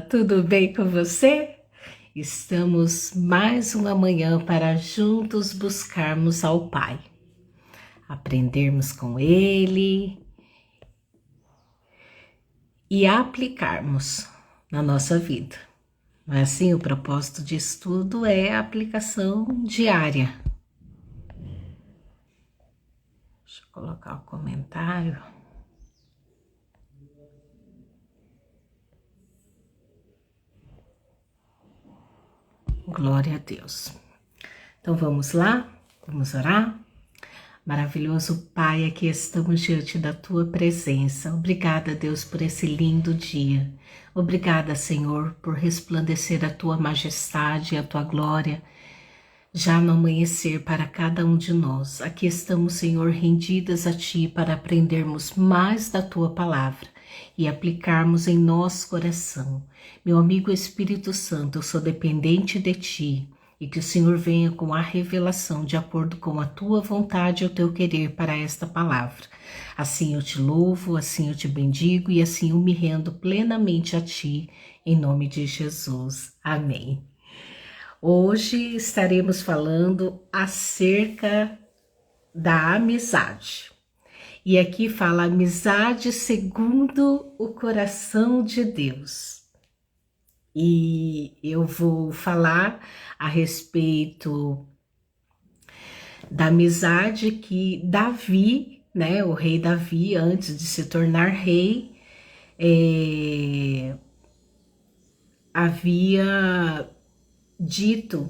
Tudo bem com você? Estamos mais uma manhã para juntos buscarmos ao Pai, aprendermos com Ele e aplicarmos na nossa vida. Não é assim? O propósito de estudo é a aplicação diária. Deixa eu colocar o comentário. Glória a Deus. Então vamos lá, vamos orar? Maravilhoso Pai, aqui estamos diante da Tua presença. Obrigada, Deus, por esse lindo dia. Obrigada, Senhor, por resplandecer a Tua majestade e a Tua glória já no amanhecer para cada um de nós. Aqui estamos, Senhor, rendidas a Ti para aprendermos mais da Tua palavra e aplicarmos em nosso coração. Meu amigo Espírito Santo, eu sou dependente de Ti e que o Senhor venha com a revelação de acordo com a Tua vontade e o Teu querer para esta palavra. Assim eu te louvo, assim eu te bendigo e assim eu me rendo plenamente a Ti, em nome de Jesus. Amém. Hoje estaremos falando acerca da amizade. E aqui fala amizade segundo o coração de Deus. E eu vou falar a respeito da amizade que Davi, né, o rei Davi, antes de se tornar rei, havia dito,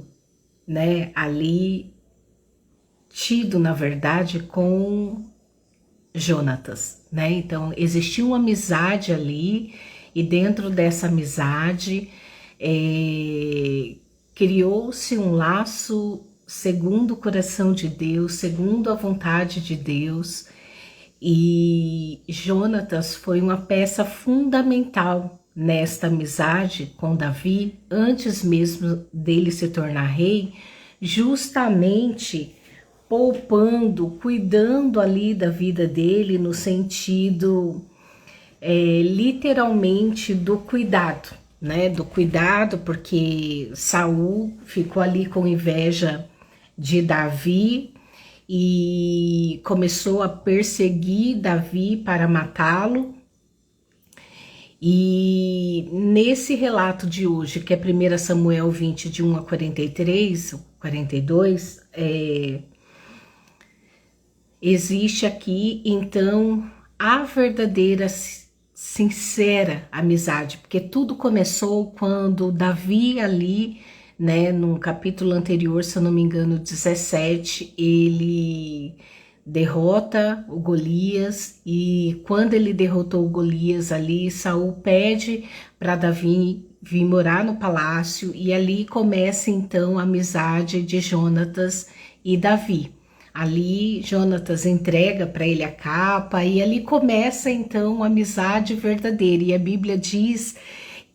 né, ali, tido na verdade com Jonatas, né? Então existia uma amizade ali e dentro dessa amizade criou-se um laço segundo o coração de Deus, segundo a vontade de Deus, e Jonatas foi uma peça fundamental nesta amizade com Davi, antes mesmo dele se tornar rei, justamente poupando, cuidando ali da vida dele no sentido literalmente do cuidado, né? Do cuidado, porque Saul ficou ali com inveja de Davi e começou a perseguir Davi para matá-lo. E nesse relato de hoje, que é 1 Samuel 20, de 1 a 43, 42, existe aqui, então, a verdadeira, sincera amizade, porque tudo começou quando Davi ali, né, no capítulo anterior, se eu não me engano, 17, ele derrota o Golias, e quando ele derrotou o Golias ali, Saul pede para Davi vir morar no palácio, e ali começa então a amizade de Jonatas e Davi. Ali Jonatas entrega para ele a capa e ali começa então a amizade verdadeira. E a Bíblia diz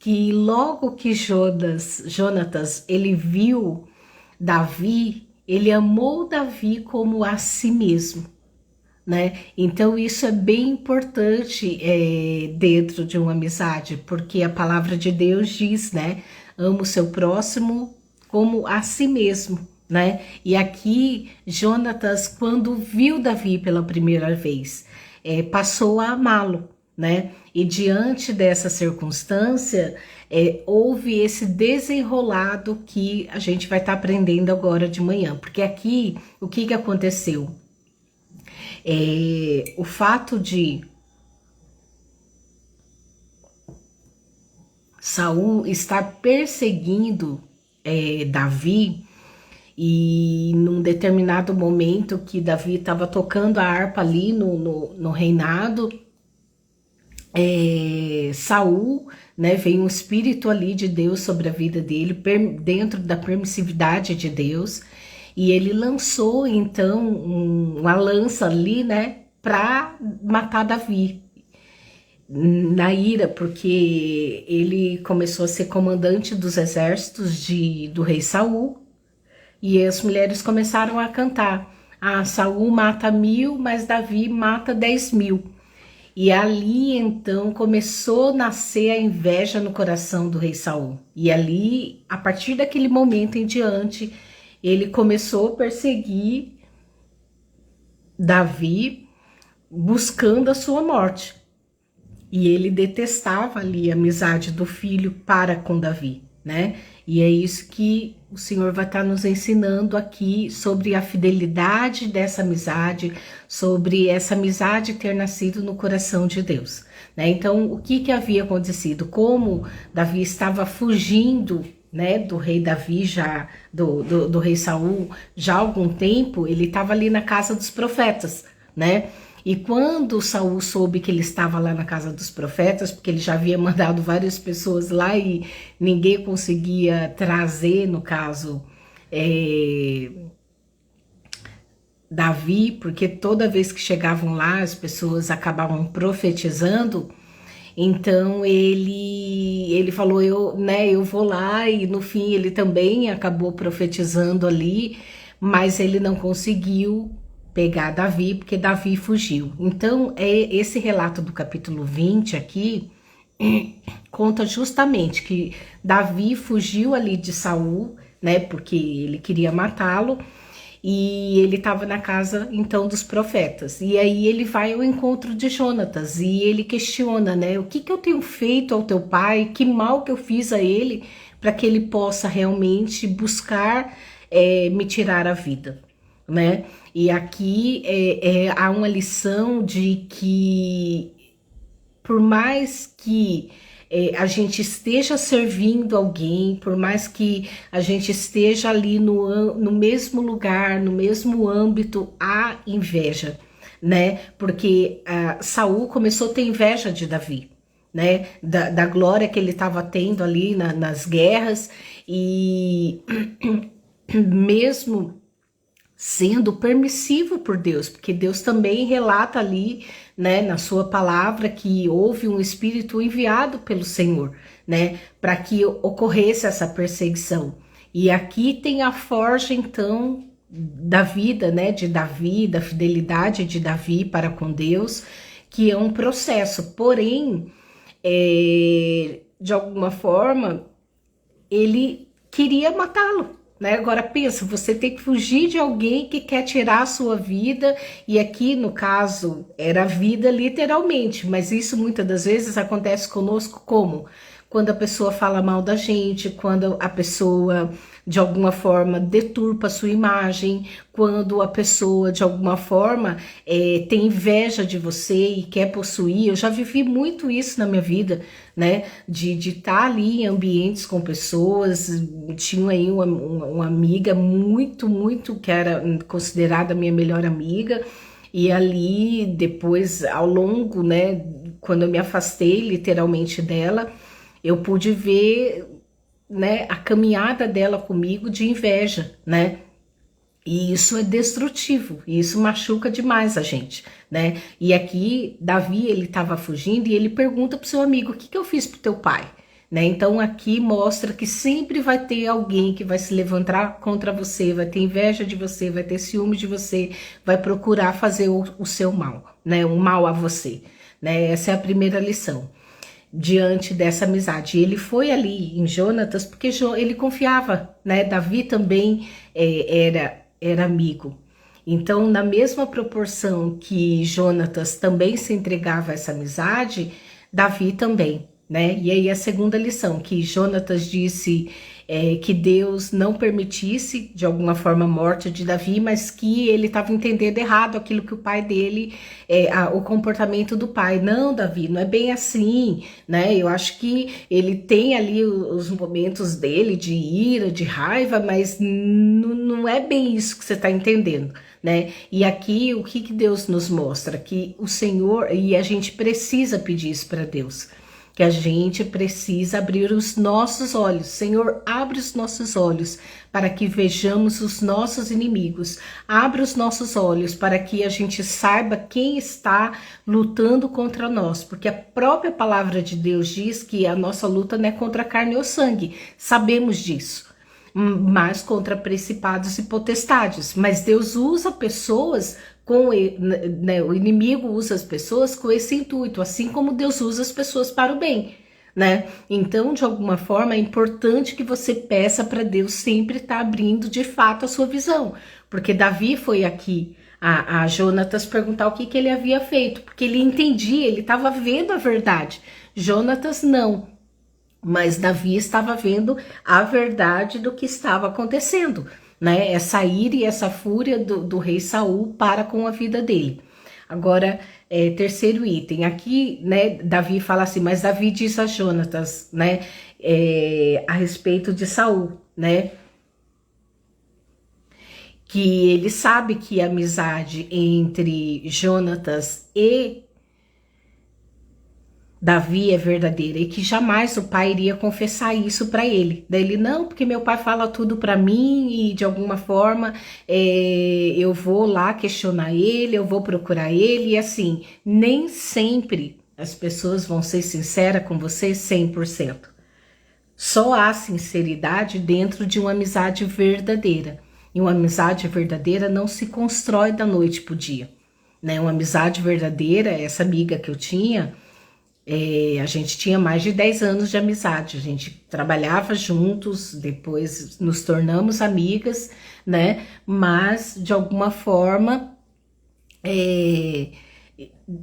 que logo que Jonatas ele viu Davi, ele amou Davi como a si mesmo, né? Então isso é bem importante dentro de uma amizade, porque a palavra de Deus diz, né? Ama o seu próximo como a si mesmo, né? E aqui Jonatas, quando viu Davi pela primeira vez, passou a amá-lo, né? E diante dessa circunstância, houve esse desenrolado que a gente vai estar aprendendo agora de manhã, porque aqui o que aconteceu? O fato de Saul estar perseguindo Davi, e num determinado momento que Davi estava tocando a harpa ali no reinado, Saul, né, veio um espírito ali de Deus sobre a vida dele, dentro da permissividade de Deus, e ele lançou então uma lança ali, né, para matar Davi, na ira, porque ele começou a ser comandante dos exércitos do rei Saul, e as mulheres começaram a cantar: Saul mata 1000, mas Davi mata 10.000. E ali então começou a nascer a inveja no coração do rei Saul. E ali, a partir daquele momento em diante, ele começou a perseguir Davi, buscando a sua morte. E ele detestava ali a amizade do filho para com Davi, né? E é isso que o Senhor vai estar nos ensinando aqui sobre a fidelidade dessa amizade, sobre essa amizade ter nascido no coração de Deus, né? Então, o que havia acontecido? Como Davi estava fugindo, né, do rei Davi, já do rei Saul, já há algum tempo, ele estava ali na casa dos profetas, né? E quando Saul soube que ele estava lá na casa dos profetas, porque ele já havia mandado várias pessoas lá e ninguém conseguia trazer, no caso, Davi, porque toda vez que chegavam lá as pessoas acabavam profetizando. Então ele falou, eu vou lá, e no fim ele também acabou profetizando ali, mas ele não conseguiu pegar Davi, porque Davi fugiu. Então, esse relato do capítulo 20 aqui conta justamente que Davi fugiu ali de Saul, né, porque ele queria matá-lo, e ele estava na casa então dos profetas. E aí ele vai ao encontro de Jonatas e ele questiona, né, o que eu tenho feito ao teu pai, que mal que eu fiz a ele, para que ele possa realmente buscar me tirar a vida, né? E aqui há uma lição de que, por mais que a gente esteja servindo alguém, por mais que a gente esteja ali no mesmo lugar, no mesmo âmbito, há inveja, né? Porque Saul começou a ter inveja de Davi, né? Da glória que ele estava tendo ali nas guerras, e mesmo sendo permissivo por Deus, porque Deus também relata ali, né, na sua palavra, que houve um espírito enviado pelo Senhor, né, para que ocorresse essa perseguição. E aqui tem a forja, então, da vida, né, de Davi, da fidelidade de Davi para com Deus, que é um processo, porém, de alguma forma, ele queria matá-lo, né? Agora pensa, você tem que fugir de alguém que quer tirar a sua vida, e aqui no caso era a vida literalmente, mas isso muitas das vezes acontece conosco como? Quando a pessoa fala mal da gente, quando a pessoa de alguma forma deturpa a sua imagem, quando a pessoa de alguma forma tem inveja de você e quer possuir. Eu já vivi muito isso na minha vida, né, de estar ali em ambientes com pessoas. Tinha aí uma amiga muito, que era considerada minha melhor amiga, e ali depois, ao longo, né, quando eu me afastei literalmente dela, eu pude ver, né, a caminhada dela comigo de inveja, né? E isso é destrutivo, e isso machuca demais a gente, né? E aqui, Davi, ele estava fugindo e ele pergunta pro seu amigo, o que eu fiz pro teu pai? Né? Então aqui mostra que sempre vai ter alguém que vai se levantar contra você, vai ter inveja de você, vai ter ciúme de você, vai procurar fazer o seu mal, né? O mal a você, né? Essa é a primeira lição diante dessa amizade. Ele foi ali em Jonatas porque ele confiava, né? Davi também era amigo. Então, na mesma proporção que Jonatas também se entregava a essa amizade, Davi também, né? E aí a segunda lição, que Jonatas disse que Deus não permitisse de alguma forma a morte de Davi, mas que ele estava entendendo errado aquilo que o pai dele, o comportamento do pai. Não, Davi, não é bem assim, né? Eu acho que ele tem ali os momentos dele de ira, de raiva, mas não é bem isso que você está entendendo, né? E aqui o que Deus nos mostra? Que o Senhor, e a gente precisa pedir isso para Deus, que a gente precisa abrir os nossos olhos. Senhor, abre os nossos olhos para que vejamos os nossos inimigos. Abre os nossos olhos para que a gente saiba quem está lutando contra nós, porque a própria palavra de Deus diz que a nossa luta não é contra a carne ou sangue. Sabemos disso, mas contra principados e potestades. Mas Deus usa pessoas né, o inimigo usa as pessoas com esse intuito, assim como Deus usa as pessoas para o bem, né? Então, de alguma forma, é importante que você peça para Deus sempre estar abrindo de fato a sua visão, porque Davi foi aqui a Jonatas perguntar o que ele havia feito, porque ele entendia, ele estava vendo a verdade. Jonatas não, mas Davi estava vendo a verdade do que estava acontecendo, né? Essa ira e essa fúria do rei Saul para com a vida dele. Agora, terceiro item, aqui, né, Davi fala assim, mas Davi diz a Jonatas, né, a respeito de Saul, né, que ele sabe que a amizade entre Jonatas e Davi é verdadeira e que jamais o pai iria confessar isso para ele. Daí ele, não, porque meu pai fala tudo para mim e de alguma forma eu vou lá questionar ele, eu vou procurar ele e assim, nem sempre as pessoas vão ser sinceras com você 100%. Só há sinceridade dentro de uma amizade verdadeira. E uma amizade verdadeira não se constrói da noite pro dia, né? Uma amizade verdadeira, essa amiga que eu tinha, a gente tinha mais de 10 anos de amizade, a gente trabalhava juntos, depois nos tornamos amigas, né? Mas, de alguma forma,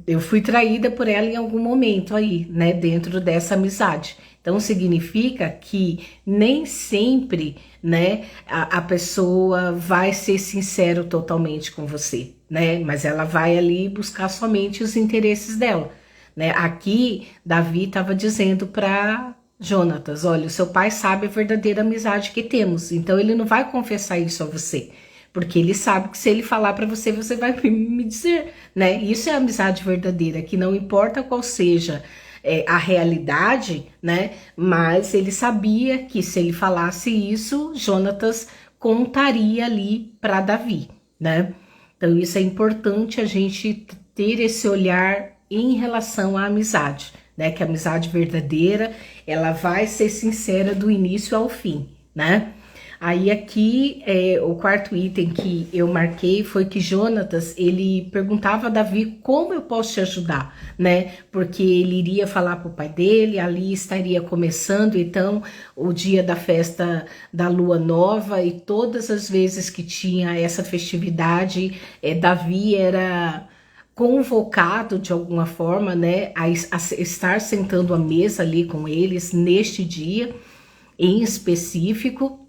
eu fui traída por ela em algum momento aí, né? Dentro dessa amizade. Então, significa que nem sempre, né, a pessoa vai ser sincero totalmente com você, né? Mas ela vai ali buscar somente os interesses dela. Né? Aqui, Davi estava dizendo para Jonatas, olha, o seu pai sabe a verdadeira amizade que temos, então ele não vai confessar isso a você, porque ele sabe que se ele falar para você, você vai me dizer, né? Isso é amizade verdadeira, que não importa qual seja a realidade, né? Mas ele sabia que se ele falasse isso, Jonatas contaria ali para Davi, né? Então isso é importante a gente ter esse olhar em relação à amizade, né? Que a amizade verdadeira, ela vai ser sincera do início ao fim, né? Aí aqui, o quarto item que eu marquei foi que Jonatas, ele perguntava a Davi como eu posso te ajudar, né? Porque ele iria falar para o pai dele, ali estaria começando, então, o dia da festa da lua nova e todas as vezes que tinha essa festividade, Davi era convocado de alguma forma, né, a estar sentando à mesa ali com eles neste dia em específico,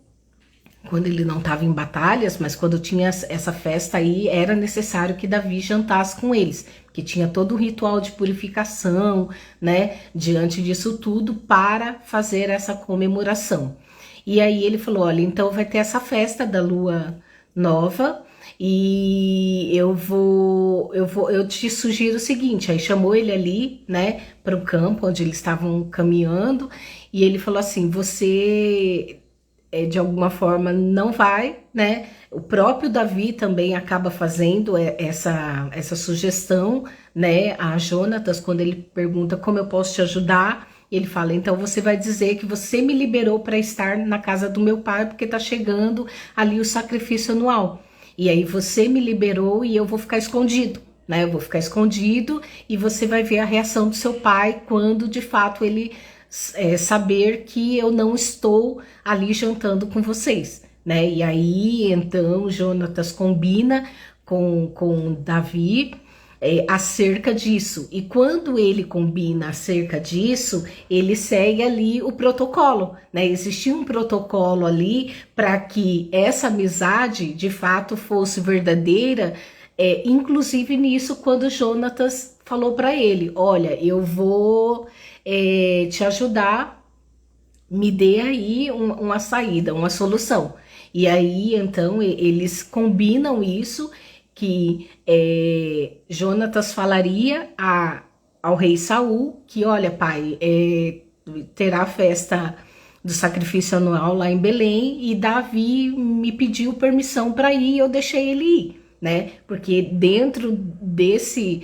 quando ele não estava em batalhas, mas quando tinha essa festa aí, era necessário que Davi jantasse com eles, porque tinha todo o ritual de purificação, né, diante disso tudo para fazer essa comemoração. E aí ele falou, olha, então vai ter essa festa da lua nova, e eu te sugiro o seguinte, aí chamou ele ali, né, para o campo onde eles estavam caminhando, e ele falou assim, você de alguma forma não vai, né, o próprio Davi também acaba fazendo essa sugestão, né, a Jonatas, quando ele pergunta como eu posso te ajudar, ele fala, então você vai dizer que você me liberou para estar na casa do meu pai, porque tá chegando ali o sacrifício anual. E aí você me liberou e eu vou ficar escondido, né? Eu vou ficar escondido e você vai ver a reação do seu pai quando de fato ele saber que eu não estou ali jantando com vocês, né? E aí então Jonatas combina com Davi acerca disso. E quando ele combina acerca disso, ele segue ali o protocolo, né? Existia um protocolo ali para que essa amizade de fato fosse verdadeira, inclusive nisso, quando Jonatas falou para ele, olha, eu vou te ajudar, me dê aí uma saída, uma solução. E aí, então, eles combinam isso, que Jonatas falaria ao rei Saul que, olha, pai, terá a festa do sacrifício anual lá em Belém e Davi me pediu permissão para ir e eu deixei ele ir, né? Porque dentro desse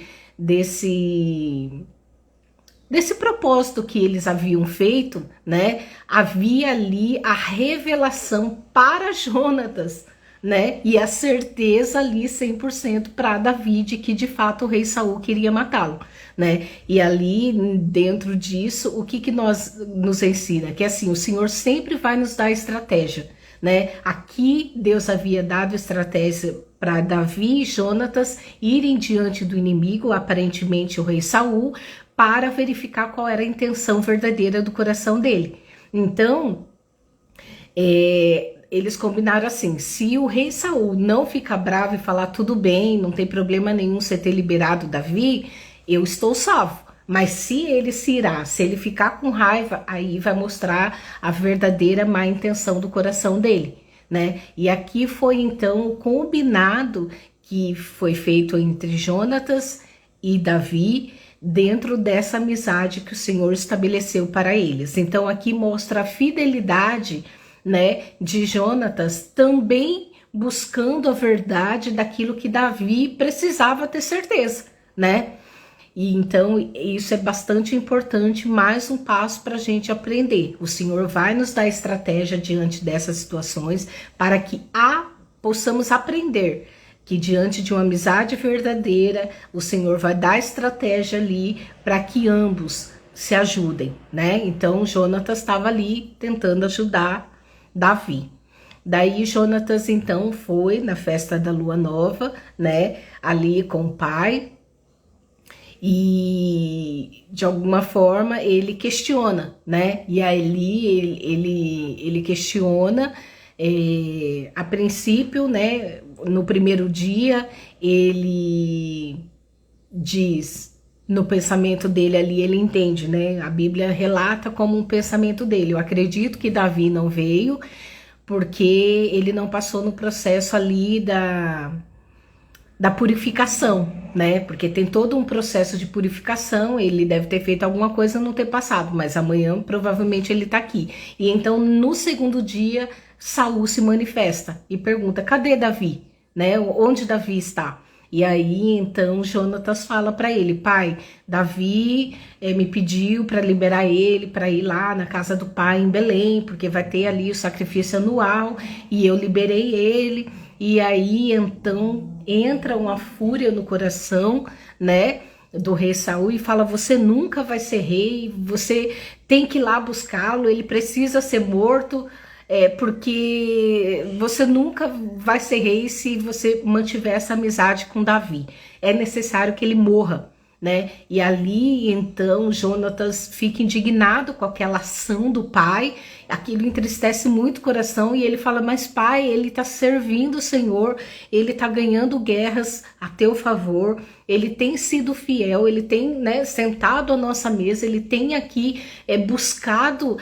propósito que eles haviam feito, né, havia ali a revelação para Jonatas, né? E a certeza ali 100% para Davi de que de fato o rei Saul queria matá-lo, né? E ali dentro disso, o que que nos ensina? Que assim, o Senhor sempre vai nos dar estratégia, né? Aqui Deus havia dado estratégia para Davi e Jonatas irem diante do inimigo, aparentemente o rei Saul, para verificar qual era a intenção verdadeira do coração dele. Então, eles combinaram assim: se o rei Saul não ficar bravo e falar tudo bem, não tem problema nenhum você ter liberado Davi, eu estou salvo. Mas se ele se irá, se ele ficar com raiva, aí vai mostrar a verdadeira má intenção do coração dele, né? E aqui foi então o combinado que foi feito entre Jonatas e Davi, dentro dessa amizade que o Senhor estabeleceu para eles. Então aqui mostra a fidelidade, né, de Jonatas, também buscando a verdade daquilo que Davi precisava ter certeza, né? E então isso é bastante importante, mais um passo para a gente aprender. O Senhor vai nos dar estratégia diante dessas situações para que possamos aprender que diante de uma amizade verdadeira, o Senhor vai dar estratégia ali para que ambos se ajudem, né? Então Jonatas estava ali tentando ajudar Davi. Daí Jonatas então foi na festa da lua nova, né? Ali com o pai. E de alguma forma ele questiona, né? E ali ele questiona, a princípio, né? No primeiro dia ele diz, no pensamento dele ali, ele entende, né? A Bíblia relata como um pensamento dele: eu acredito que Davi não veio porque ele não passou no processo ali da purificação, né? Porque tem todo um processo de purificação, ele deve ter feito alguma coisa e não ter passado, mas amanhã provavelmente ele tá aqui. E então no segundo dia, Saul se manifesta e pergunta: cadê Davi? Né? Onde Davi está? E aí então Jonatas fala para ele: pai, Davi me pediu para liberar ele, para ir lá na casa do pai em Belém, porque vai ter ali o sacrifício anual, e eu liberei ele. E aí então entra uma fúria no coração, né, do rei Saul, e fala: você nunca vai ser rei, você tem que ir lá buscá-lo, ele precisa ser morto, porque você nunca vai ser rei se você mantiver essa amizade com Davi. É necessário que ele morra, né? E ali então Jonatas fica indignado com aquela ação do pai, aquilo entristece muito o coração, e ele fala: mas pai, ele está servindo o Senhor, ele está ganhando guerras a teu favor, ele tem sido fiel, ele tem, né, sentado à nossa mesa, ele tem aqui buscado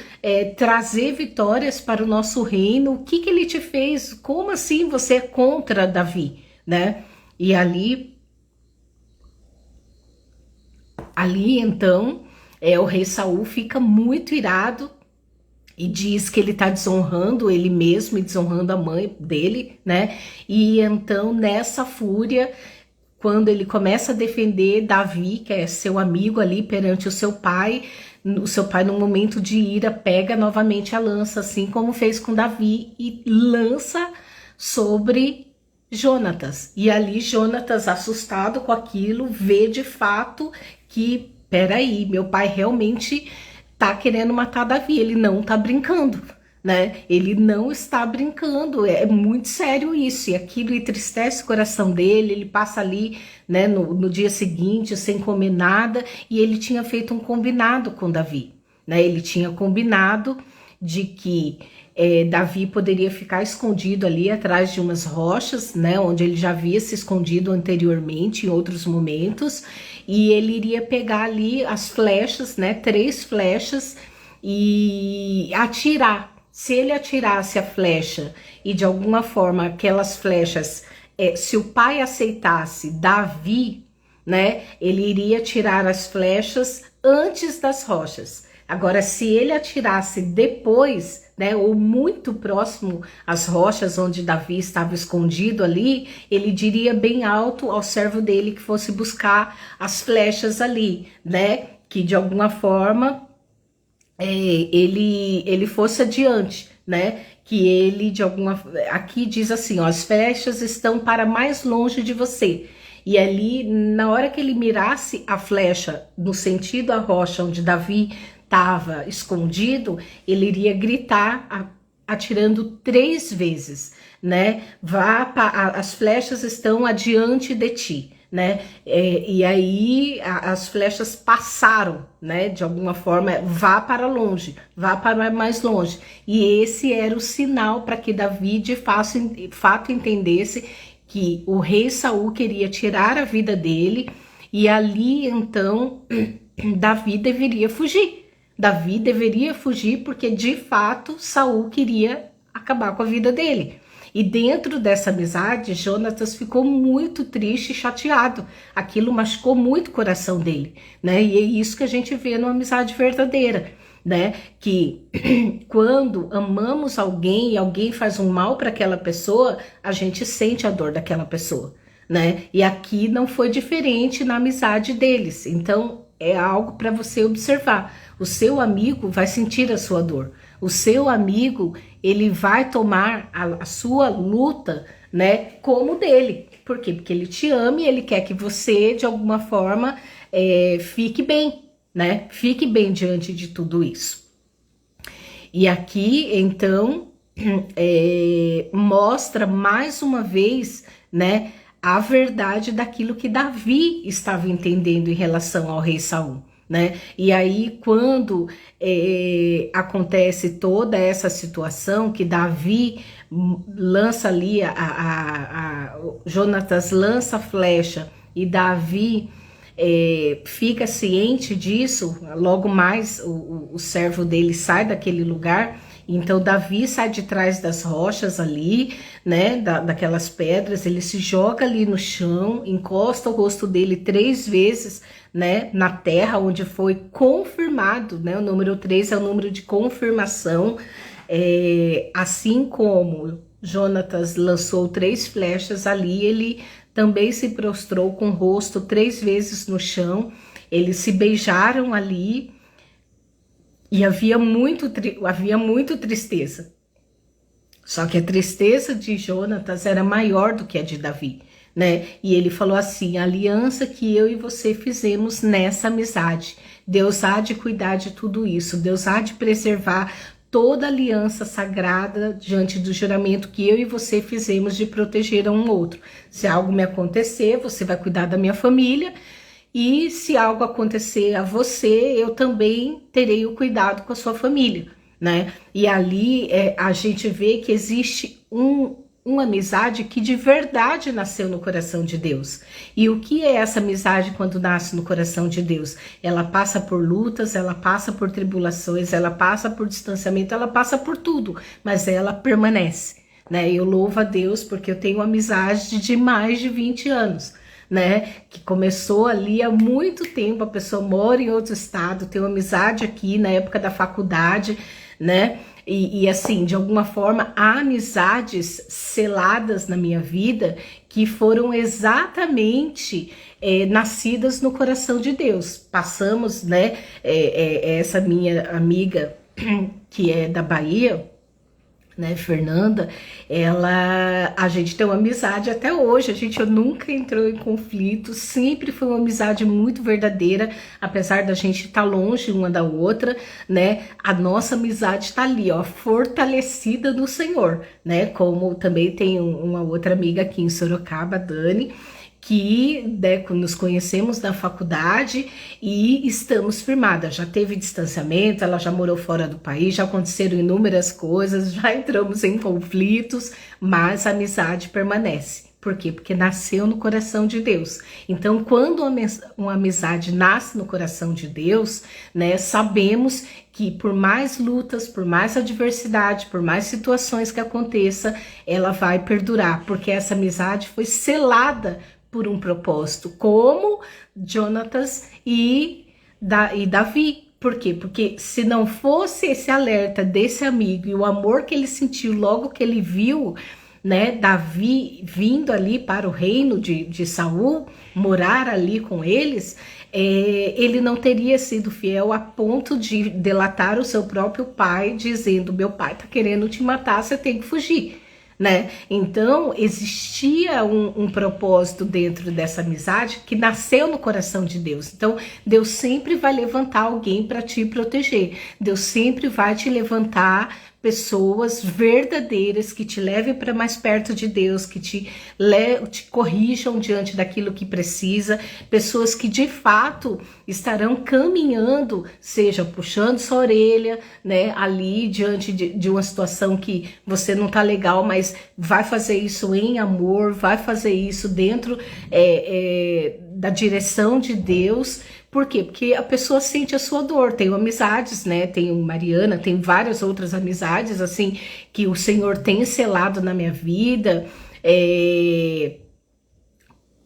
trazer vitórias para o nosso reino. O que que ele te fez? Como assim você é contra Davi, né? E ali então o rei Saul fica muito irado e diz que ele está desonrando ele mesmo e desonrando a mãe dele, né? E então nessa fúria, quando ele começa a defender Davi, que é seu amigo ali perante o seu pai no momento de ira pega novamente a lança, assim como fez com Davi, e lança sobre Jonatas. E ali Jonatas, assustado com aquilo, vê de fato que, peraí, meu pai realmente tá querendo matar Davi, ele não tá brincando, né? Ele não está brincando, é muito sério isso, e aquilo entristece o coração dele. Ele passa ali, né, no dia seguinte sem comer nada, e ele tinha feito um combinado com Davi, né? Ele tinha combinado de que Davi poderia ficar escondido ali atrás de umas rochas, né, onde ele já havia se escondido anteriormente em outros momentos, e ele iria pegar ali as flechas, né, 3 flechas, e atirar. Se ele atirasse a flecha e de alguma forma aquelas flechas, se o pai aceitasse Davi, né, ele iria tirar as flechas antes das rochas. Agora, se ele atirasse depois, né, ou muito próximo às rochas onde Davi estava escondido ali, ele diria bem alto ao servo dele que fosse buscar as flechas ali, né, que de alguma forma ele fosse adiante, né? Que ele aqui diz assim, ó, as flechas estão para mais longe de você. E ali, na hora que ele mirasse a flecha no sentido a rocha onde Davi estava escondido, ele iria gritar atirando 3 vezes, né? As flechas estão adiante de ti, né? E aí as flechas passaram, né? De alguma forma, vá para longe, vá para mais longe. E esse era o sinal para que Davi de fato entendesse que o rei Saul queria tirar a vida dele, e ali então Davi deveria fugir. Davi deveria fugir porque de fato Saul queria acabar com a vida dele. E dentro dessa amizade, Jonatas ficou muito triste e chateado. Aquilo machucou muito o coração dele, né? E é isso que a gente vê numa amizade verdadeira, né? Que quando amamos alguém e alguém faz um mal para aquela pessoa, a gente sente a dor daquela pessoa, né? E aqui não foi diferente na amizade deles. Então é algo para você observar. O seu amigo vai sentir a sua dor. O seu amigo, ele vai tomar a sua luta, né, como dele. Por quê? Porque ele te ama e ele quer que você, de alguma forma, fique bem, né? Fique bem diante de tudo isso. E aqui, então, mostra mais uma vez, né, a verdade daquilo que Davi estava entendendo em relação ao rei Saul. Né? E aí quando acontece toda essa situação que Davi lança ali, Jonatas lança a flecha e Davi fica ciente disso, logo mais o servo dele sai daquele lugar. Então Davi sai de trás das rochas ali, né, daquelas pedras, ele se joga ali no chão, encosta o rosto dele 3 vezes, né, na terra, onde foi confirmado, né, o número 3 é o número de confirmação, assim como Jonatas lançou 3 flechas ali, ele também se prostrou com o rosto 3 vezes no chão, eles se beijaram ali, e havia muito tristeza. Só que a tristeza de Jonatas era maior do que a de Davi, né? E ele falou assim, a aliança que eu e você fizemos nessa amizade, Deus há de cuidar de tudo isso, Deus há de preservar toda a aliança sagrada diante do juramento que eu e você fizemos de proteger um outro. Se algo me acontecer, você vai cuidar da minha família, e se algo acontecer a você, eu também terei o cuidado com a sua família, né? E ali a gente vê que existe uma amizade que de verdade nasceu no coração de Deus. E o que é essa amizade quando nasce no coração de Deus? Ela passa por lutas, ela passa por tribulações, ela passa por distanciamento, ela passa por tudo, mas ela permanece, né? Eu louvo a Deus porque eu tenho amizade de mais de 20 anos, né, que começou ali há muito tempo, a pessoa mora em outro estado, tem uma amizade aqui na época da faculdade, né, e assim, de alguma forma, há amizades seladas na minha vida que foram exatamente nascidas no coração de Deus. Passamos, né, essa minha amiga que é da Bahia, né, Fernanda, a gente tem uma amizade até hoje, a gente nunca entrou em conflito, sempre foi uma amizade muito verdadeira, apesar da gente estar longe uma da outra, né, a nossa amizade está ali, ó, fortalecida no Senhor, né, como também tem uma outra amiga aqui em Sorocaba, Dani, que, né, nos conhecemos na faculdade e estamos firmadas. Já teve distanciamento, ela já morou fora do país, já aconteceram inúmeras coisas, já entramos em conflitos, mas a amizade permanece. Por quê? Porque nasceu no coração de Deus. Então, quando uma amizade nasce no coração de Deus, né, sabemos que por mais lutas, por mais adversidade, por mais situações que aconteça, ela vai perdurar, porque essa amizade foi selada por um propósito, como Jonatas e Davi. Por quê? Porque se não fosse esse alerta desse amigo e o amor que ele sentiu logo que ele viu, né, Davi vindo ali para o reino de Saul, morar ali com eles, ele não teria sido fiel a ponto de delatar o seu próprio pai, dizendo: meu pai tá querendo te matar, você tem que fugir. Né? Então existia um propósito dentro dessa amizade que nasceu no coração de Deus. Então Deus sempre vai levantar alguém para te proteger. Deus sempre vai te levantar pessoas verdadeiras que te levem para mais perto de Deus, que te corrijam diante daquilo que precisa, pessoas que de fato estarão caminhando, seja puxando sua orelha, né, ali diante de uma situação que você não tá legal, mas vai fazer isso em amor, vai fazer isso dentro da direção de Deus. Por quê? Porque a pessoa sente a sua dor. Tenho amizades, né? Tenho Mariana, tem várias outras amizades, assim, que o Senhor tem selado na minha vida,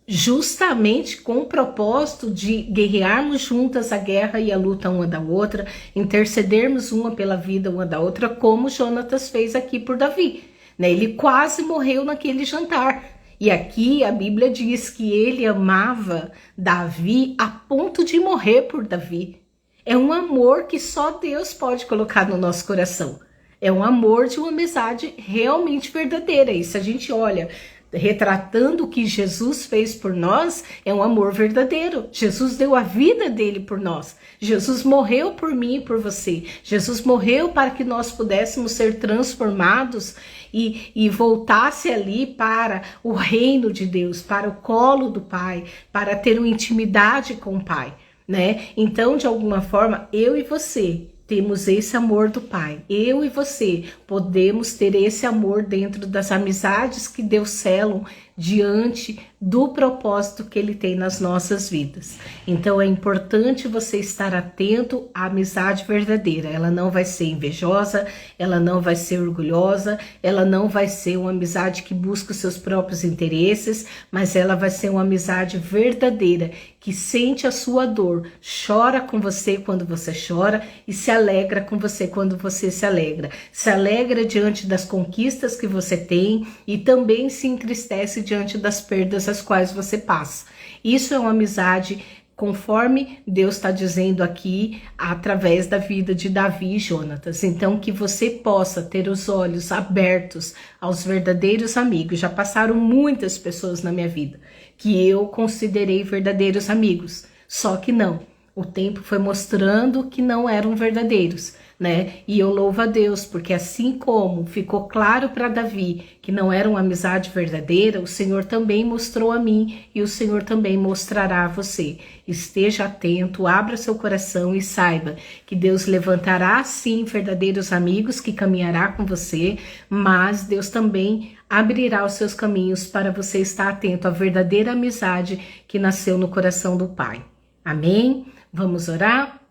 justamente com o propósito de guerrearmos juntas a guerra e a luta uma da outra, intercedermos uma pela vida uma da outra, como Jonatas fez aqui por Davi, né? Ele quase morreu naquele jantar. E aqui a Bíblia diz que ele amava Davi a ponto de morrer por Davi. É um amor que só Deus pode colocar no nosso coração. É um amor de uma amizade realmente verdadeira. E se a gente olha, retratando o que Jesus fez por nós, é um amor verdadeiro. Jesus deu a vida dele por nós. Jesus morreu por mim e por você. Jesus morreu para que nós pudéssemos ser transformados e voltasse ali para o reino de Deus, para o colo do Pai, para ter uma intimidade com o Pai, né? Então, de alguma forma, eu e você temos esse amor do Pai. Eu e você podemos ter esse amor dentro das amizades que Deus selam diante do propósito que Ele tem nas nossas vidas. Então é importante você estar atento à amizade verdadeira. Ela não vai ser invejosa, ela não vai ser orgulhosa, ela não vai ser uma amizade que busca os seus próprios interesses, mas ela vai ser uma amizade verdadeira, que sente a sua dor, chora com você quando você chora e se alegra com você quando você se alegra diante das conquistas que você tem e também se entristece diante das perdas as quais você passa. Isso é uma amizade conforme Deus está dizendo aqui através da vida de Davi e Jonatas. Então que você possa ter os olhos abertos aos verdadeiros amigos. Já passaram muitas pessoas na minha vida que eu considerei verdadeiros amigos, só que não. O tempo foi mostrando que não eram verdadeiros, né? E eu louvo a Deus, porque assim como ficou claro para Davi que não era uma amizade verdadeira, o Senhor também mostrou a mim e o Senhor também mostrará a você. Esteja atento, abra seu coração e saiba que Deus levantará sim verdadeiros amigos que caminhará com você, mas Deus também abrirá os seus caminhos para você estar atento à verdadeira amizade que nasceu no coração do Pai. Amém? Vamos orar?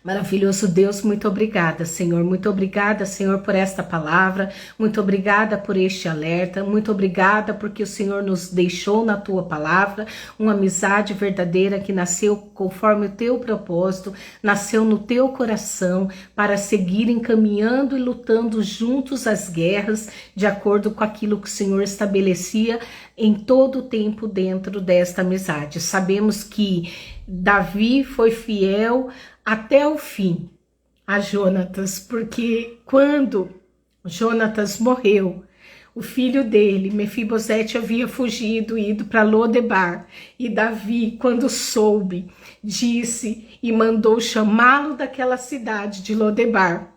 Maravilhoso Deus, muito obrigada, Senhor. Muito obrigada, Senhor, por esta palavra. Muito obrigada por este alerta. Muito obrigada porque o Senhor nos deixou na tua palavra uma amizade verdadeira que nasceu conforme o teu propósito, nasceu no teu coração para seguirem caminhando e lutando juntos as guerras de acordo com aquilo que o Senhor estabelecia em todo o tempo dentro desta amizade. Sabemos que Davi foi fiel até o fim a Jonatas, porque quando Jonatas morreu, o filho dele, Mefibosete, havia fugido e ido para Lodebar, e Davi, quando soube, disse e mandou chamá-lo daquela cidade de Lodebar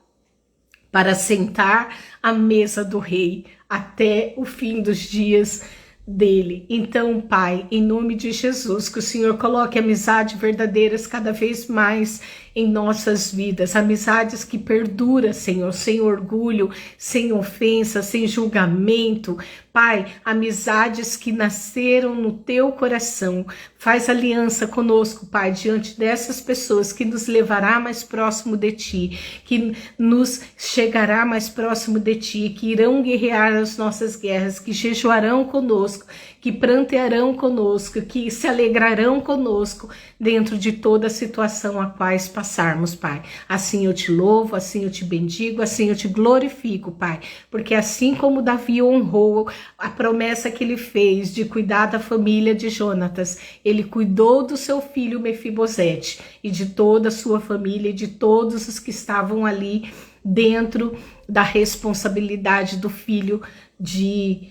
para sentar à mesa do rei até o fim dos dias dele. Então, Pai, em nome de Jesus, que o Senhor coloque amizades verdadeiras cada vez mais em nossas vidas, amizades que perduram, Senhor, sem orgulho, sem ofensa, sem julgamento. Pai, amizades que nasceram no teu coração. Faz aliança conosco, Pai, diante dessas pessoas que nos levará mais próximo de Ti, que nos chegará mais próximo de Ti, que irão guerrear as nossas guerras, que jejuarão conosco, que prantearão conosco, que se alegrarão conosco dentro de toda a situação a quais passamos. passarmos, Pai. Assim eu te louvo, assim eu te bendigo, assim eu te glorifico, Pai. Porque assim como Davi honrou a promessa que ele fez de cuidar da família de Jonatas, ele cuidou do seu filho Mefibosete e de toda a sua família e de todos os que estavam ali dentro da responsabilidade do filho de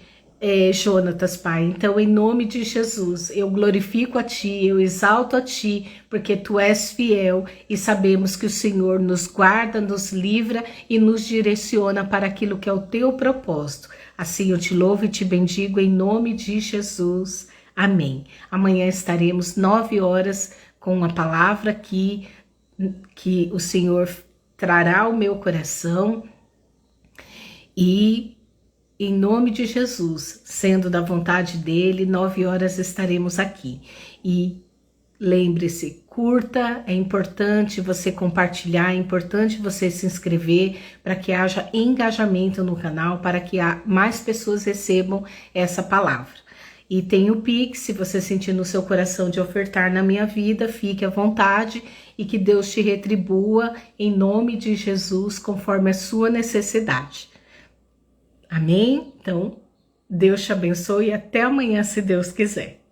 Jonatas, Pai. Então, em nome de Jesus, eu glorifico a Ti, eu exalto a Ti, porque Tu és fiel e sabemos que o Senhor nos guarda, nos livra e nos direciona para aquilo que é o Teu propósito. Assim eu te louvo e te bendigo em nome de Jesus. Amém. Amanhã estaremos 9 horas com uma palavra que o Senhor trará ao meu coração e em nome de Jesus, sendo da vontade dele, 9 horas estaremos aqui. E lembre-se, curta, é importante você compartilhar, é importante você se inscrever para que haja engajamento no canal, para que mais pessoas recebam essa palavra. E tem o Pix, se você sentir no seu coração de ofertar na minha vida, fique à vontade e que Deus te retribua em nome de Jesus, conforme a sua necessidade. Amém? Então, Deus te abençoe e até amanhã, se Deus quiser.